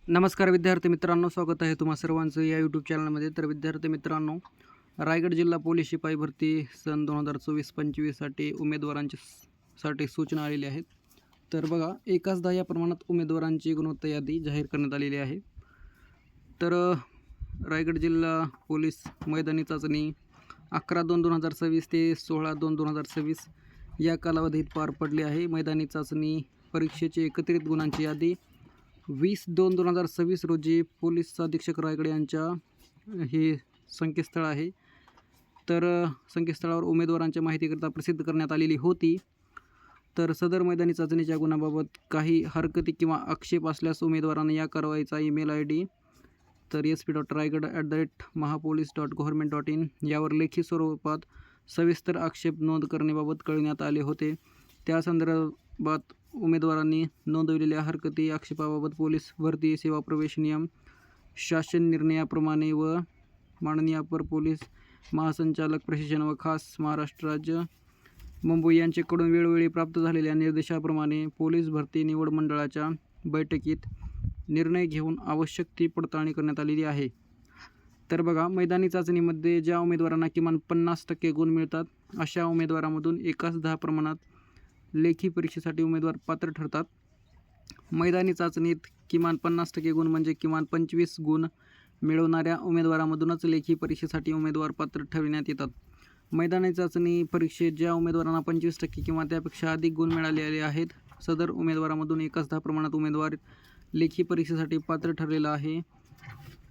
नमस्कार विद्यार्थी मित्रांनो, स्वागत आहे तुम्हा सर्वांचं या यूट्यूब चॅनलमध्ये. तर विद्यार्थी मित्रांनो, रायगड जिल्हा पोलीस शिपाई भरती सन 2024-25साठी साठी सूचना आलेली आहेत. तर बघा, एकाच 10 या प्रमाणात उमेदवारांची गुणवत्ता यादी जाहीर करण्यात आलेली आहे. तर रायगड जिल्हा पोलीस मैदानी चाचणी 11/2/2026 ते 16/2/2026 या कालावधीत पार पडली आहे. मैदानी चाचणी परीक्षेची एकत्रित गुणांची यादी 20/2/2026 रोजी पोलीस अधीक्षक रायगड यांच्या हे संकेतस्थळ आहे. तर संकेतस्थळावर उमेदवारांच्या माहितीकरिता प्रसिद्ध करण्यात आलेली होती. तर सदर मैदानी चाचणीच्या गुणाबाबत काही हरकती किंवा आक्षेप असल्यास उमेदवारांना या कारवाईचा ईमेल ID तर sp.raigad@mahapolice.government.in यावर लेखी स्वरूपात सविस्तर आक्षेप नोंद करण्याबाबत कळविण्यात आले होते. त्या संदर्भात उमेदवारांनी नोंदविलेल्या हरकती आक्षेपाबाबत पोलीस भरती सेवा प्रवेश नियम, शासन निर्णयाप्रमाणे व माननीय अपर पोलीस महासंचालक प्रशासन व खास महाराष्ट्र राज्य मुंबई यांच्याकडून वेळोवेळी प्राप्त झालेल्या निर्देशाप्रमाणे पोलीस भरती निवड मंडळाच्या बैठकीत निर्णय घेऊन आवश्यक ती पडताळणी करण्यात आलेली आहे. तर बघा, मैदानी चाचणीमध्ये ज्या उमेदवारांना किमान 50% गुण मिळतात अशा उमेदवारामधून एकाच 10 प्रमाणात लेखी परीक्षेसाठी उमेदवार पात्र ठरतात. मैदानी चाचणीत किमान 50% गुण म्हणजे किमान 25 गुण मिळवणाऱ्या उमेदवारामधूनच लेखी परीक्षेसाठी उमेदवार पात्र ठरविण्यात येतात. मैदानी चाचणी परीक्षेत ज्या उमेदवारांना 25% किंवा त्यापेक्षा अधिक गुण मिळालेले आहेत, सदर उमेदवारामधून एकाच 10 प्रमाणात उमेदवार लेखी परीक्षेसाठी पात्र ठरलेला आहे.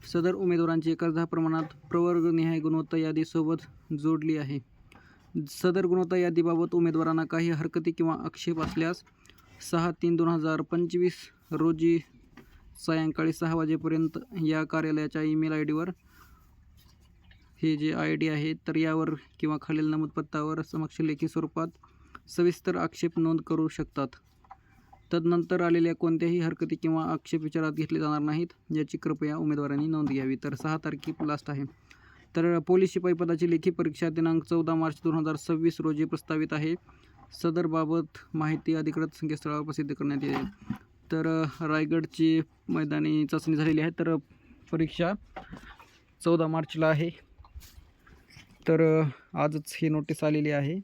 सदर उमेदवारांची एकाच 10 प्रमाणात प्रवर्गनिहाय गुणवत्ता यादी सोबत जोडली आहे. सदर गुणवत्ता यादीबाबत उमेदवारांना काही हरकती किंवा आक्षेप असल्यास 6/3/2025 रोजी सायंकाळी 6 वाजेपर्यंत या कार्यालयाच्या ईमेल IDवर हे जे ID आहे तर यावर किंवा खालील नमूद पत्त्यावर समक्ष लेखी स्वरूपात सविस्तर आक्षेप नोंद करू शकतात. तदनंतर आलेल्या कोणत्याही हरकती किंवा आक्षेप विचारात घेतले जाणार नाहीत, याची कृपया उमेदवारांनी नोंद घ्यावी. तर 6 तारखे लास्ट आहे. तर पोलीस शिपाई पदाची लेखी परीक्षा दिनांक 14 मार्च 2026 रोजी प्रस्तावित आहे. सदरबाबत माहिती अधिकृत संकेतस्थळावर प्रसिद्ध करण्यात येईल. तर रायगडची मैदानी चाचणी झालेली आहे. तर परीक्षा 14 मार्चला आहे. तर आजच ही नोटीस आलेली आहे.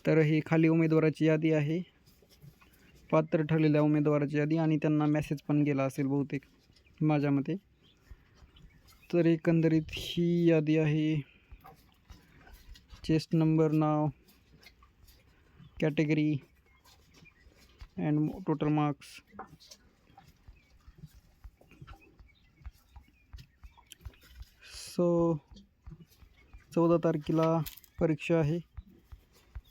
तर ही खाली उमेदवाराची यादी आहे, पात्र ठरलेल्या उमेदवाराची यादी, आणि त्यांना मेसेज पण गेला असेल बहुतेक माझ्या मते. तर एकंदरीत ही यादी आहे. Chest number, now, category and total marks. So 14 तारखेला परीक्षा आहे.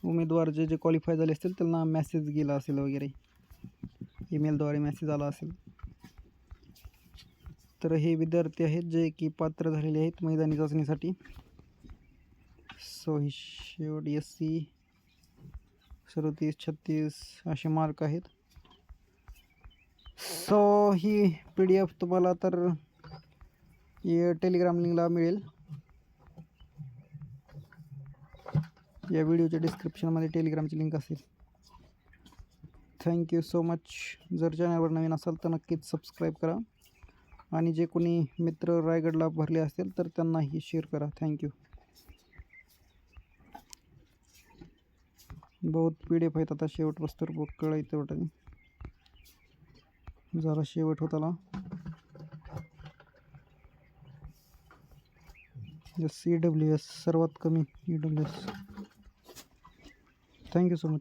उमेदवार जे क्वालिफाय झाले असतील त्यांना मेसेज गेला असेल वगैरे, ईमेलद्वारे मेसेज आला असेल. तर हे विद्यार्थी आहेत जे की पात्र झालेले आहेत मैदानी चाचणीसाठी. सो ही शेवट SC 37-36 असे मार्क आहेत. सो ही PDF तुम्हाला तर टेलिग्राम लिंकला मिळेल. या व्हिडिओच्या डिस्क्रिप्शनमध्ये टेलिग्रामची लिंक असेल. Thank you so much. जर चॅनलवर नवीन असाल तर नक्कीच सबस्क्राईब करा, आणि जे कोणी मित्र रायगडला भरले असतील तर त्यांनाही शेअर करा. थँक्यू. बहुत PDF आहेत. आता शेवट वस्तर कळायचं वाटतं. जरा शेवट होताला. EWS सर्वात कमी EWS. Thank you so much.